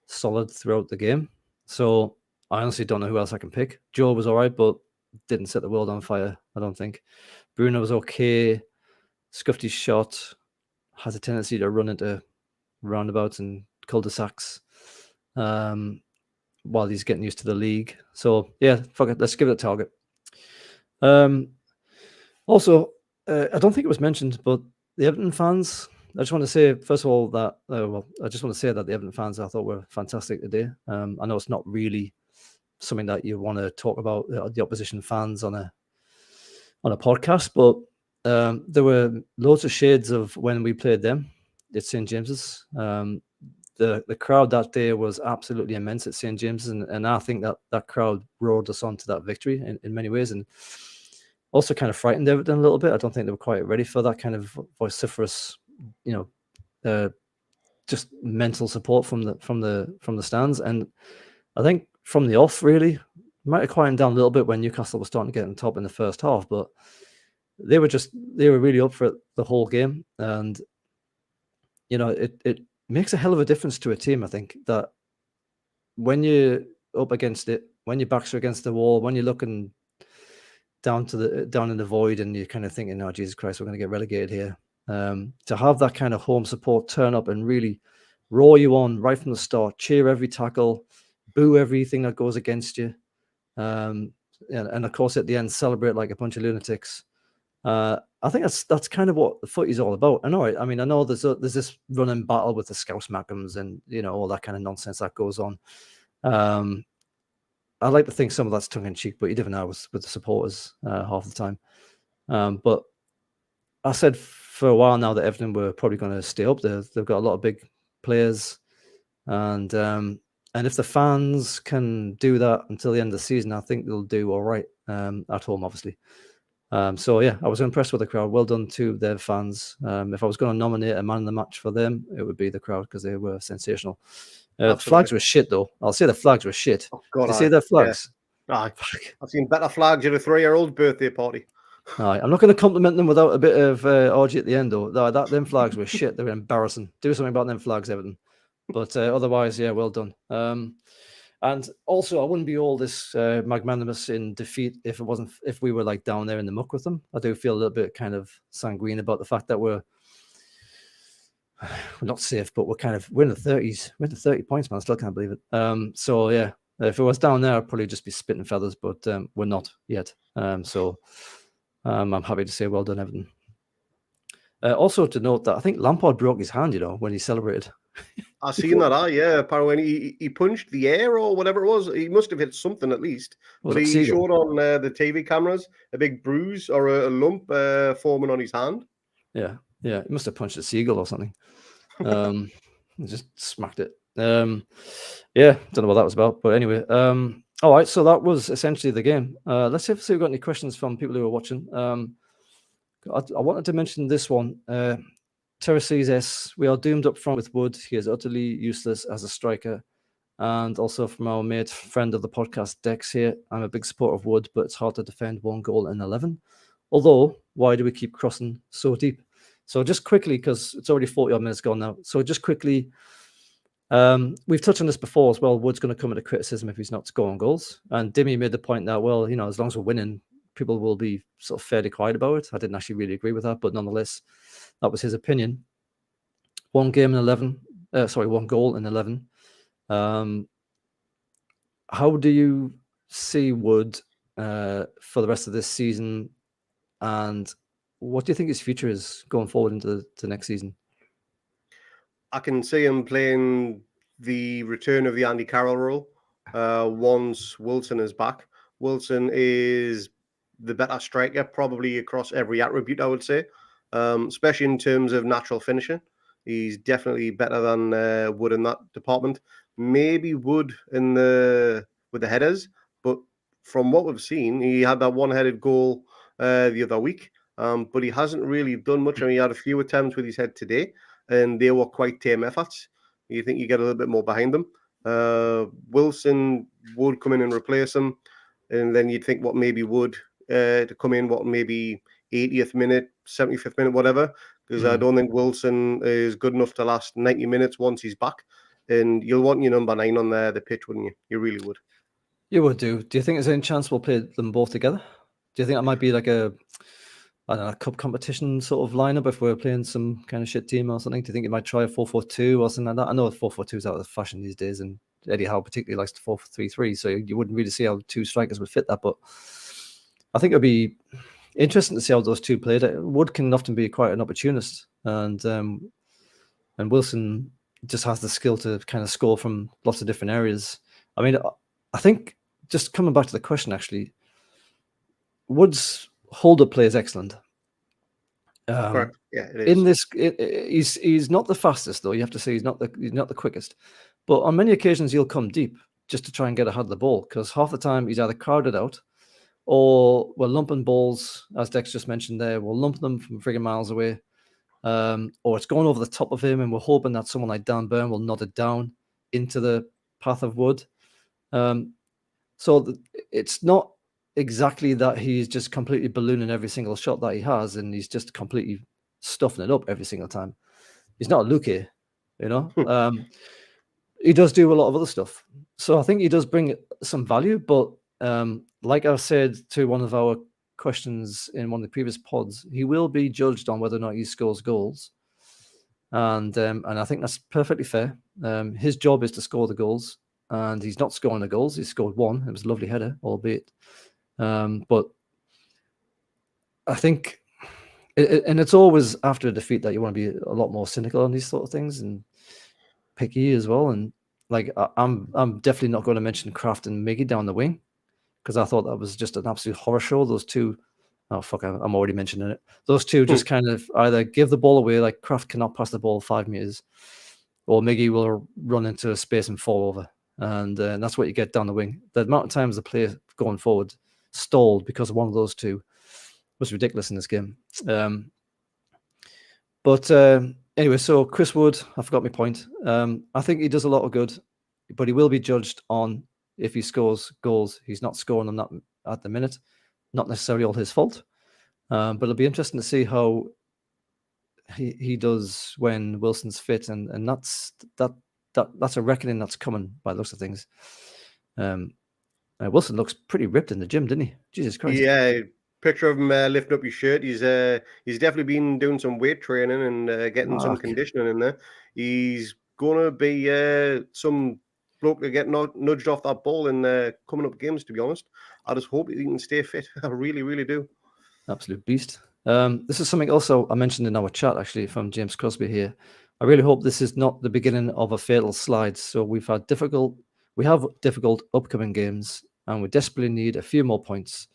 S1: solid throughout the game. So I honestly don't know who else I can pick. Joe was all right, but didn't set the world on fire, I don't think. Bruno was okay. Scuffed his shot. Has a tendency to run into roundabouts and cul-de-sacs while he's getting used to the league. So, yeah, fuck it. Let's give it a Target. Also, I don't think it was mentioned, but the Everton fans, I just want to say, first of all, that the Everton fans I thought were fantastic today. I know it's not really something that you want to talk about, the opposition fans on a podcast, but there were loads of shades of when we played them at St. James's. The crowd that day was absolutely immense at St. James's, and I think that crowd roared us on to that victory in many ways, and also kind of frightened Everton a little bit. I don't think they were quite ready for that kind of vociferous, just mental support from the stands. And I think from the off, really, might have quieted down a little bit when Newcastle was starting to get on top in the first half, but they were really up for it the whole game. And it makes a hell of a difference to a team, I think, that when you're up against it, when your backs are against the wall, when you're looking down in the void and you're kind of thinking, oh, Jesus Christ, we're going to get relegated here. To have that kind of home support turn up and really roar you on right from the start, cheer every tackle, boo everything that goes against you. And of course, at the end, celebrate like a bunch of lunatics. I think that's kind of what the footy's all about. I know there's this running battle with the Scouse Mackems and all that kind of nonsense that goes on. I like to think some of that's tongue in cheek, but you never know with the supporters half the time. But I said for a while now that Everton were probably going to stay up there. They've got a lot of big players, and if the fans can do that until the end of the season, I think they'll do all right at home, obviously. So yeah, I was impressed with the crowd. Well done to their fans. If I was going to nominate a man of the match for them, it would be the crowd because they were sensational. The flags were shit, though. I'll say the flags were shit.
S2: Oh, God,
S1: did you see their flags?
S2: Yeah. I've seen better flags at a 3-year-old birthday party.
S1: I'm not going to compliment them without a bit of orgy at the end, though. Them flags were shit. They were embarrassing. Do something about them flags, Everton. But otherwise, yeah, well done. And also, I wouldn't be all this magnanimous in defeat if we were like down there in the muck with them. I do feel a little bit kind of sanguine about the fact that we're not safe, but we're in the 30s. We're in the 30 points, man. I still can't believe it. So yeah, if it was down there, I'd probably just be spitting feathers, but we're not yet. So I'm happy to say well done, Everton. Also to note that I think Lampard broke his hand, when he celebrated.
S2: I seen that, yeah. Apparently, when he punched the air or whatever it was, he must have hit something at least. But he showed on the TV cameras a big bruise or a lump forming on his hand.
S1: Yeah, he must have punched a seagull or something. He just smacked it. Don't know what that was about, but anyway. All right, so that was essentially the game. Let's see if we've got any questions from people who are watching. I wanted to mention this one. Terraces S, we are doomed up front with Wood. He is utterly useless as a striker. And also from our mate, friend of the podcast, Dex here. I'm a big supporter of Wood, but it's hard to defend 1 goal in 11. Although, why do we keep crossing so deep? So just quickly, because it's already 40-odd minutes gone now. So just quickly, we've touched on this before as well. Wood's going to come into criticism if he's not scoring goals. And Dimmy made the point that, well, as long as we're winning, people will be sort of fairly quiet about it. I didn't actually really agree with that, but nonetheless, that was his opinion. 1 goal in 11. How do you see Wood for the rest of this season, and what do you think his future is going forward into the next season?
S2: I can see him playing the return of the Andy Carroll role once Wilson is back. Wilson is the better striker, probably across every attribute, I would say, especially in terms of natural finishing. He's definitely better than Wood in that department. Maybe Wood with the headers, but from what we've seen, he had that one-headed goal the other week, but he hasn't really done much. I mean, he had a few attempts with his head today, and they were quite tame efforts. You think you get a little bit more behind them. Wilson would come in and replace him, and then you'd think maybe Wood to come in, maybe 80th minute, 75th minute, whatever, because I don't think Wilson is good enough to last 90 minutes once he's back. And you'll want your number 9 on the pitch, wouldn't you? You really would.
S1: You would do. Do you think there's any chance we'll play them both together? Do you think that might be like a cup competition sort of lineup if we're playing some kind of shit team or something? Do you think you might try a 4-4-2 or something like that? I know 4-4-2 is out of fashion these days, and Eddie Howe particularly likes the 4-3-3, so you wouldn't really see how 2 strikers would fit that. But I think it would be interesting to see how those 2 played. Wood can often be quite an opportunist, and Wilson just has the skill to kind of score from lots of different areas. I mean, I think just coming back to the question, actually, Wood's hold-up play is excellent.
S2: Correct. Yeah, it is.
S1: He's not the fastest, though. You have to say he's not the quickest. But on many occasions, he'll come deep just to try and get ahead of the ball, because half the time he's either crowded out, or we're lumping balls, as Dex just mentioned there. We'll lump them from friggin' miles away, or it's going over the top of him, and we're hoping that someone like Dan Burn will nod it down into the path of Wood. So it's not exactly that he's just completely ballooning every single shot that he has, and he's just completely stuffing it up every single time. He's not a Luque, he does do a lot of other stuff. So I think he does bring some value, but like I said to one of our questions in one of the previous pods, he will be judged on whether or not he scores goals. And I think that's perfectly fair. His job is to score the goals, and he's not scoring the goals. He scored 1. It was a lovely header, albeit. But I think, and it's always after a defeat that you want to be a lot more cynical on these sort of things and picky as well. And like, I'm definitely not going to mention Kraft and Miggy down the wing, because I thought that was just an absolute horror show. Those 2, oh fuck, I'm already mentioning it. Those 2 just kind of either give the ball away, like Kraft cannot pass the ball 5 meters, or Miggy will run into a space and fall over. And that's what you get down the wing. The amount of times the player going forward stalled because of one of those 2 was ridiculous in this game. But anyway, so Chris Wood, I forgot my point. I think he does a lot of good, but he will be judged on if he scores goals. He's not scoring them at the minute. Not necessarily all his fault. But it'll be interesting to see how he does when Wilson's fit, and that's a reckoning that's coming by the looks of things. Wilson looks pretty ripped in the gym, didn't he? Jesus Christ.
S2: Yeah, picture of him lifting up his shirt. He's definitely been doing some weight training and getting some conditioning in there. He's gonna be some bloke to get nudged off that ball in coming up games. To be honest, I just hope he can stay fit. I really, really do.
S1: Absolute beast. This is something also I mentioned in our chat actually from James Crosby here. I really hope this is not the beginning of a fatal slide. So we have difficult upcoming games, and we desperately need a few more points.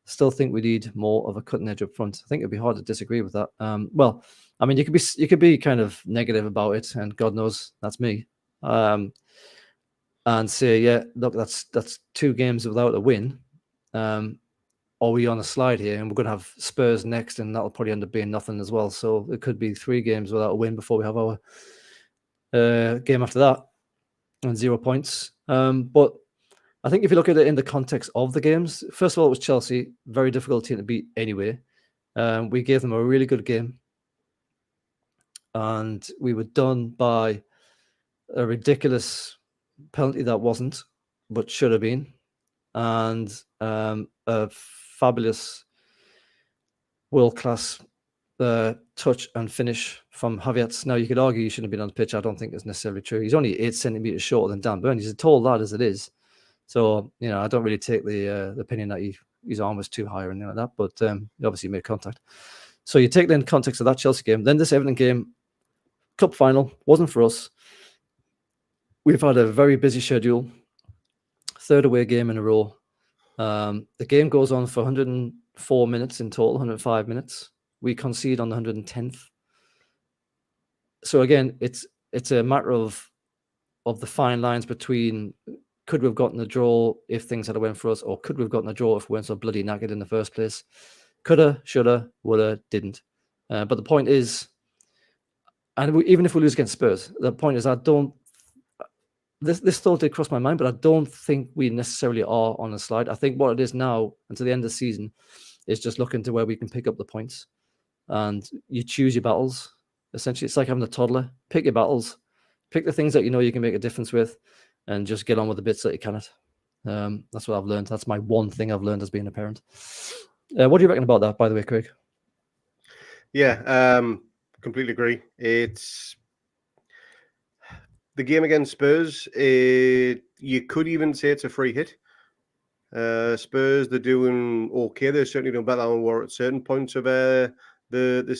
S1: Still think we need more of a cutting edge up front. I think it'd be hard to disagree with that. Well, I mean, you could be kind of negative about it, and God knows that's me. And say, yeah, look, that's 2 games without a win. Are we on a slide here? And we're going to have Spurs next, and that'll probably end up being nothing as well. So it could be 3 games without a win before we have our game after that, and 0 points. But I think if you look at it in the context of the games, first of all, it was Chelsea, very difficult team to beat anyway. We gave them a really good game, and we were done by a ridiculous penalty that wasn't, but should have been, and a fabulous world-class touch and finish from Havertz. Now, you could argue he shouldn't have been on the pitch. I don't think it's necessarily true. He's only 8 centimeters shorter than Dan Burn. He's a tall lad as it is. So, I don't really take the opinion that his arm was too high or anything like that, but he obviously made contact. So you take the context of that Chelsea game. Then this Everton game, cup final, wasn't for us. We've had a very busy schedule, 3rd away game in a row. The game goes on for 104 minutes in total, 105 minutes. We concede on the 110th. So again, it's a matter of the fine lines between could we have gotten a draw if things had went for us, or could we have gotten a draw if we weren't so bloody knackered in the first place? Coulda, shoulda, woulda, didn't. But the point is, and even if we lose against Spurs, the point is this thought did cross my mind, but I don't think we necessarily are on a slide. I think what it is now until the end of the season is just looking to where we can pick up the points, and you choose your battles. Essentially, it's like having a toddler. Pick your battles, pick the things that you can make a difference with, and just get on with the bits that you cannot. That's what I've learned. That's my one thing I've learned as being a parent. What do you reckon about that, by the way, Craig?
S2: Yeah, completely agree. It's the game against Spurs. You could even say it's a free hit. Spurs, they're doing okay. They're certainly doing better than we were at certain points of the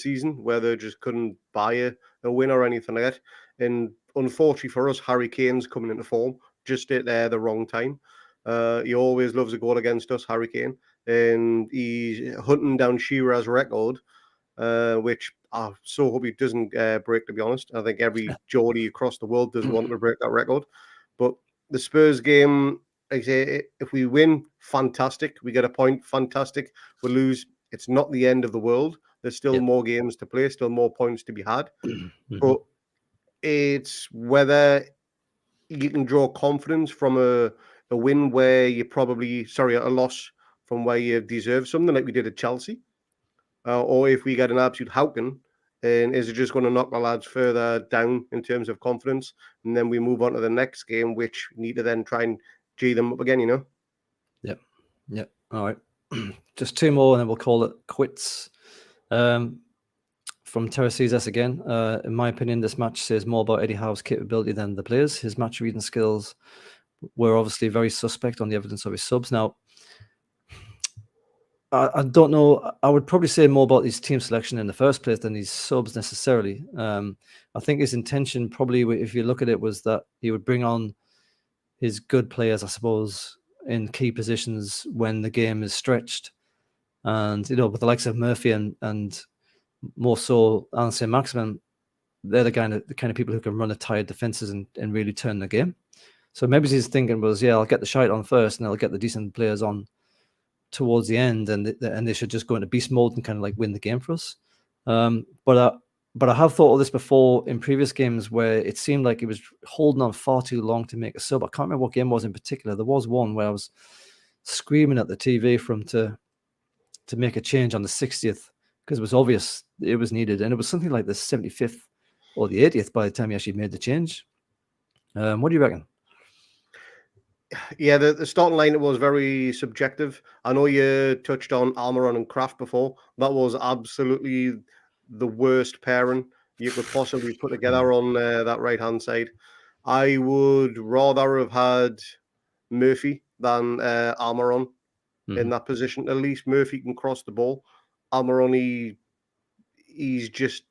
S2: season, where they just couldn't buy a win or anything like that. And unfortunately for us, Harry Kane's coming into form just at the wrong time. He always loves a goal against us, Harry Kane, and he's hunting down Shearer's record, which I so hope he doesn't break, to be honest. I think every Geordie across the world does want to break that record. But the Spurs game, like I say, if we win, fantastic. We get a point, fantastic. We lose, it's not the end of the world. There's still more games to play, still more points to be had. But it's whether you can draw confidence from a win where you a loss from where you deserve something, like we did at Chelsea. Or if we get an absolute howking, and is it just going to knock the lads further down in terms of confidence? And then we move on to the next game, which we need to then try and G them up again,
S1: Yep. All right. Just 2 more and then we'll call it quits. From Terraces again. In my opinion, this match says more about Eddie Howe's capability than the players. His match reading skills were obviously very suspect on the evidence of his subs. Now, I don't know. I would probably say more about his team selection in the first place than his subs necessarily. I think his intention probably, if you look at it, was that he would bring on his good players, I suppose, in key positions when the game is stretched. And, with the likes of Murphy and more so Alan Saint-Maximin, they're the kind of people who can run at tired defenses and really turn the game. So maybe his thinking was, I'll get the shite on first and I'll get the decent players on towards the end, and they should just go into beast mode and kind of like win the game for us. But I have thought of this before in previous games where it seemed like he was holding on far too long to make a sub. I can't remember what game it was in particular. There was one where I was screaming at the TV for him to make a change on the 60th because it was obvious it was needed, and it was something like the 75th or the 80th by the time he actually made the change. What do you reckon?
S2: Yeah, the starting line was very subjective. I know you touched on Almiron and Kraft before. That was absolutely the worst pairing you could possibly put together on that right hand side. I would rather have had Murphy than Almiron in that position. At least Murphy can cross the ball. Almiron, he's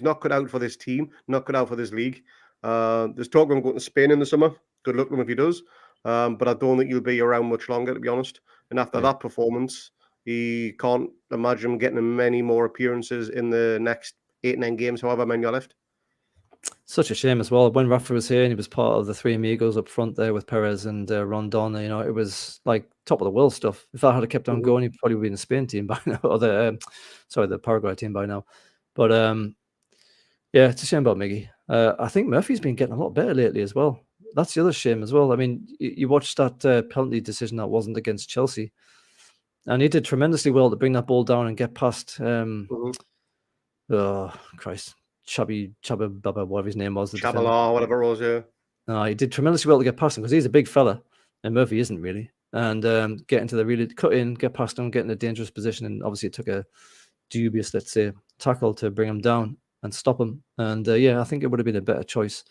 S2: not cut out for this team, not cut out for this league. There's talk of him going to Spain in the summer. Good luck to him if he does. But I don't think he'll be around much longer, to be honest. And after that performance, he can't imagine getting many more appearances in the next 8-9 games, however many are left.
S1: Such a shame as well. When Rafa was here and he was part of the three amigos up front there with Perez and Rondon, it was like top of the world stuff. If that had kept on going, he'd probably be in the Spain team by now, or the Paraguay team by now. But yeah, it's a shame about Miggy. I think Murphy's been getting a lot better lately as well. That's the other shame as well. I mean, you watched that penalty decision that wasn't against Chelsea, and he did tremendously well to bring that ball down and get past. Oh Christ, Chubba Baba, whatever his name was, the defender.
S2: Chabala, whatever it was, yeah.
S1: No, he did tremendously well to get past him because he's a big fella, and Murphy isn't really. And get into the really cut in, get past him, get in a dangerous position, and obviously it took a dubious, let's say, tackle to bring him down and stop him. And yeah, I think it would have been a better choice.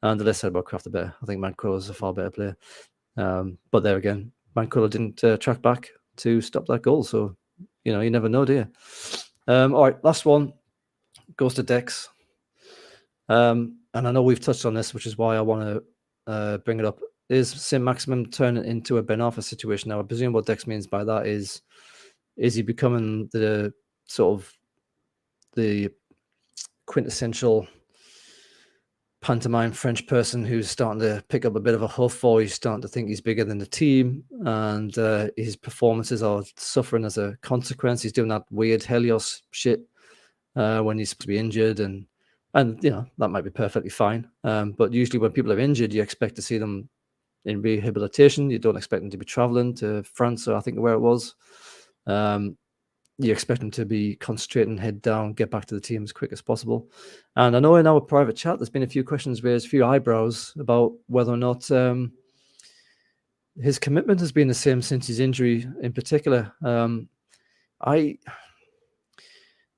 S1: And the less said about Kraft, the better. I think Manquillo is a far better player. But there again, Manquillo didn't track back to stop that goal. So, you never know, do you? All right, last one goes to Dex. And I know we've touched on this, which is why I want to bring it up. Is St. Maximin turning into a Ben Arfa situation? Now, I presume what Dex means by that is he becoming the sort of the quintessential pantomime French person who's starting to pick up a bit of a huff, or he's starting to think he's bigger than the team, and his performances are suffering as a consequence. He's doing that weird Helios shit when he's supposed to be injured, and that might be perfectly fine. But usually when people are injured, you expect to see them in rehabilitation. You don't expect them to be traveling to France, or I think where it was. You expect them to be concentrating, head down, get back to the team as quick as possible. And I know in our private chat, there's been a few questions raised, a few eyebrows about whether or not his commitment has been the same since his injury in particular. I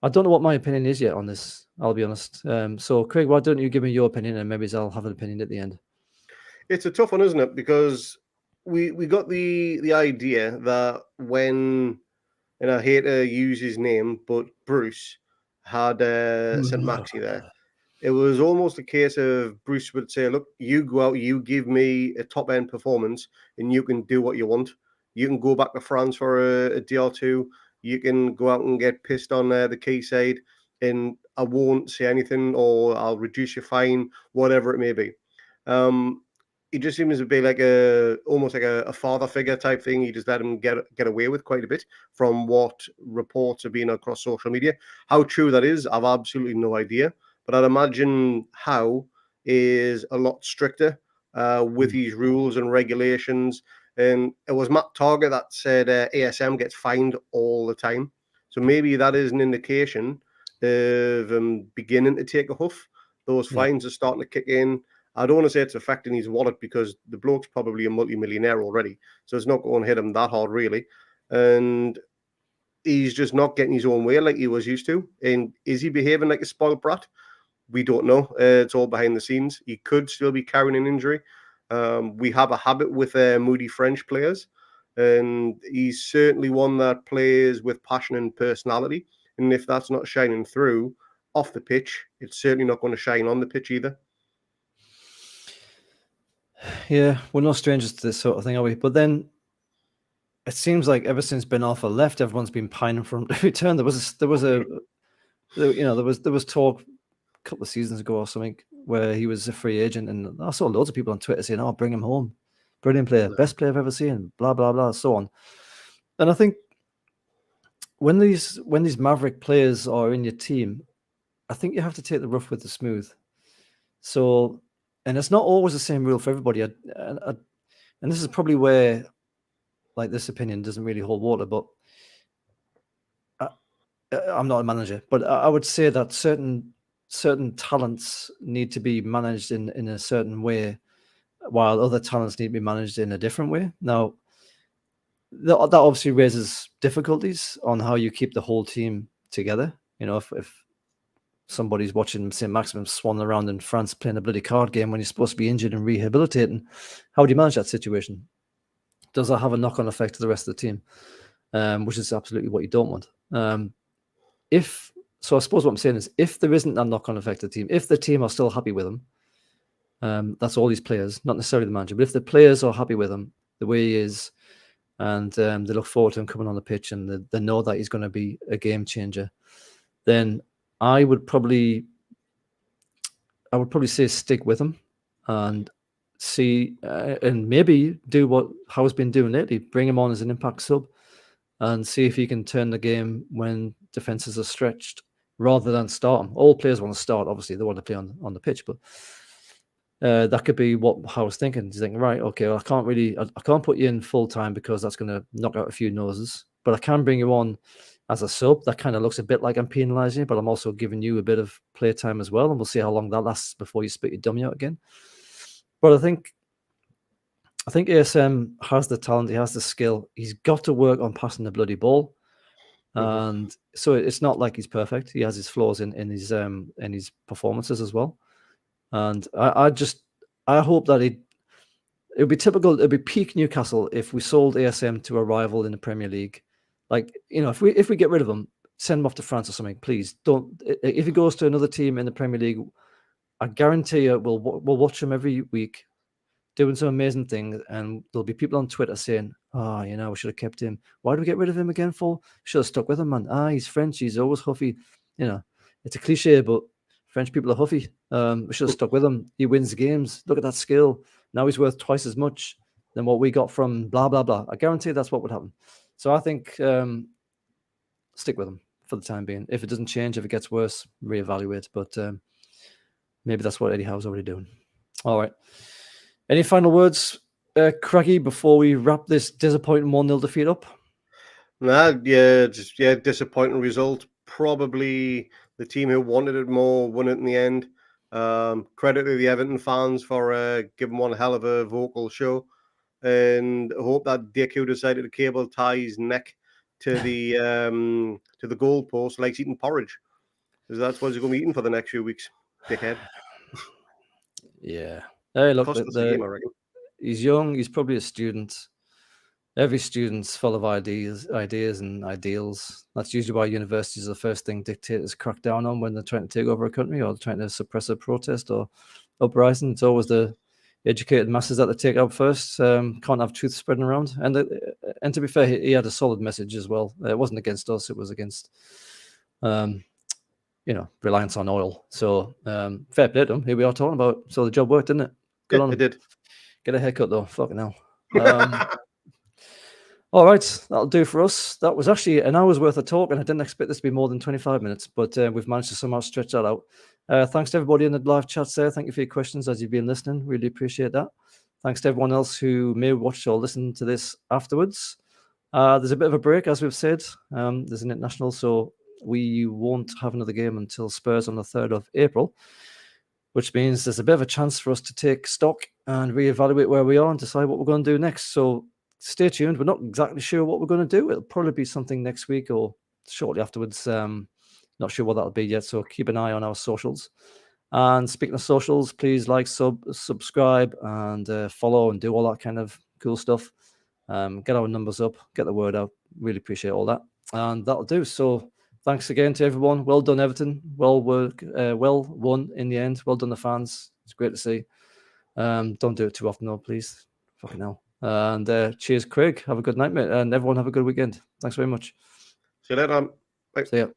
S1: don't know what my opinion is yet on this, I'll be honest. So, Craig, why don't you give me your opinion, and maybe I'll have an opinion at the end.
S2: It's a tough one, isn't it? Because we got the idea that when, and I hate to use his name, but Bruce had St. Maxi there. It was almost a case of Bruce would say, look, you go out, you give me a top-end performance, and you can do what you want. You can go back to France for a day or two. You can go out and get pissed on the quayside, and I won't say anything, or I'll reduce your fine, whatever it may be. He just seems to be like almost like a father figure type thing. He just let him get away with quite a bit from what reports have been across social media. How true that is, I've absolutely no idea. But I'd imagine Howe is a lot stricter with his rules and regulations. And it was Matt Target that said ASM gets fined all the time. So maybe that is an indication of beginning to take a huff. Those fines are starting to kick in. I don't want to say it's affecting his wallet because the bloke's probably a multi-millionaire already. So it's not going to hit him that hard, really. And he's just not getting his own way like he was used to. And is he behaving like a spoiled brat? We don't know. It's all behind the scenes. He could still be carrying an injury. We have a habit with moody French players. And he's certainly one that plays with passion and personality. And if that's not shining through off the pitch, it's certainly not going to shine on the pitch either.
S1: Yeah, we're no strangers to this sort of thing, are we? But then it seems like ever since Ben Arfa left, everyone's been pining for him to return. There was talk a couple of seasons ago or something where he was a free agent, and I saw loads of people on Twitter saying, "Oh, bring him home, brilliant player, best player I've ever seen," blah blah blah, so on. And I think when these maverick players are in your team, I think you have to take the rough with the smooth. So, and it's not always the same rule for everybody. And this is probably where, like, this opinion doesn't really hold water. But I'm not a manager, but I would say that certain talents need to be managed in a certain way, while other talents need to be managed in a different way. Now, that obviously raises difficulties on how you keep the whole team together. You know, if somebody's watching St. Maximin swan around in France playing a bloody card game when you're supposed to be injured and rehabilitating, how do you manage that situation? Does that have a knock-on effect to the rest of the team? Which is absolutely what you don't want. So I suppose what I'm saying is, if there isn't that knock-on effect to the team, if the team are still happy with him, that's all these players, not necessarily the manager, but if the players are happy with him the way he is, and they look forward to him coming on the pitch, and they know that he's going to be a game changer, then I would probably say stick with him and see, and maybe do what Howe's been doing lately, bring him on as an impact sub and see if he can turn the game when defenses are stretched rather than start him. All players want to start, obviously, they want to play on the pitch, but that could be what Howe's thinking. He's thinking, right, okay, well, I can't put you in full time because that's going to knock out a few noses, but I can bring you on as a sub. That kind of looks a bit like I'm penalising you, but I'm also giving you a bit of play time as well, and we'll see how long that lasts before you spit your dummy out again. But I think ASM has the talent, he has the skill. He's got to work on passing the bloody ball, and so it's not like he's perfect. He has his flaws in his performances as well. And I hope that it would be typical. It'd be peak Newcastle if we sold ASM to a rival in the Premier League. Like, you know, if we get rid of him, send him off to France or something. Please don't. If he goes to another team in the Premier League, I guarantee you we'll watch him every week doing some amazing things, and there'll be people on Twitter saying, "Oh, you know, we should have kept him. Why did we get rid of him again for? Should have stuck with him, man. He's French. He's always huffy. You know, it's a cliche, but French people are huffy. We should have stuck with him. He wins games. Look at that skill. Now he's worth twice as much than what we got from blah, blah, blah." I guarantee that's what would happen. So I think stick with him for the time being. If it doesn't change, if it gets worse, reevaluate. But maybe that's what Eddie Howe's already doing. All right. Any final words, Craigie, before we wrap this disappointing 1-0 defeat up?
S2: Disappointing result. Probably the team who wanted it more won it in the end. Credit to the Everton fans for giving one hell of a vocal show, and I hope that Dick who decided to cable tie his neck to the goal post likes eating porridge, because that's what he's going to be eating for the next few weeks, dickhead.
S1: Yeah. Hey, look,
S2: the game, I reckon.
S1: He's young. He's probably a student. Every student's full of ideas and ideals. That's usually why universities are the first thing dictators crack down on when they're trying to take over a country or trying to suppress a protest or uprising. It's always the educated masses that they take out first. Can't have truth spreading around. And to be fair, he had a solid message as well. It wasn't against us. It was against, reliance on oil. So fair play to him. Here we are talking about. So the job worked, didn't it? Good on him.
S2: It did.
S1: Get a haircut though. Fucking hell. All right, that'll do for us. That was actually an hour's worth of talk, and I didn't expect this to be more than 25 minutes, but we've managed to somehow stretch that out. Thanks to everybody in the live chats there. Thank you for your questions as you've been listening. Really appreciate that. Thanks to everyone else who may watch or listen to this afterwards. There's a bit of a break, as we've said. There's an international, so we won't have another game until Spurs on the 3rd of April, which means there's a bit of a chance for us to take stock and reevaluate where we are and decide what we're going to do next. So stay tuned. We're not exactly sure what we're going to do. It'll probably be something next week or shortly afterwards. Not sure what that'll be yet. So keep an eye on our socials. And speaking of socials, please like, subscribe, and follow and do all that kind of cool stuff. Get our numbers up, get the word out. Really appreciate all that. And that'll do. So thanks again to everyone. Well done, Everton. Well won in the end. Well done, the fans. It's great to see. Don't do it too often, though, please. Fucking hell. And cheers, Craig. Have a good night, mate. And everyone have a good weekend. Thanks very much.
S2: See you later. Bye.
S1: See ya.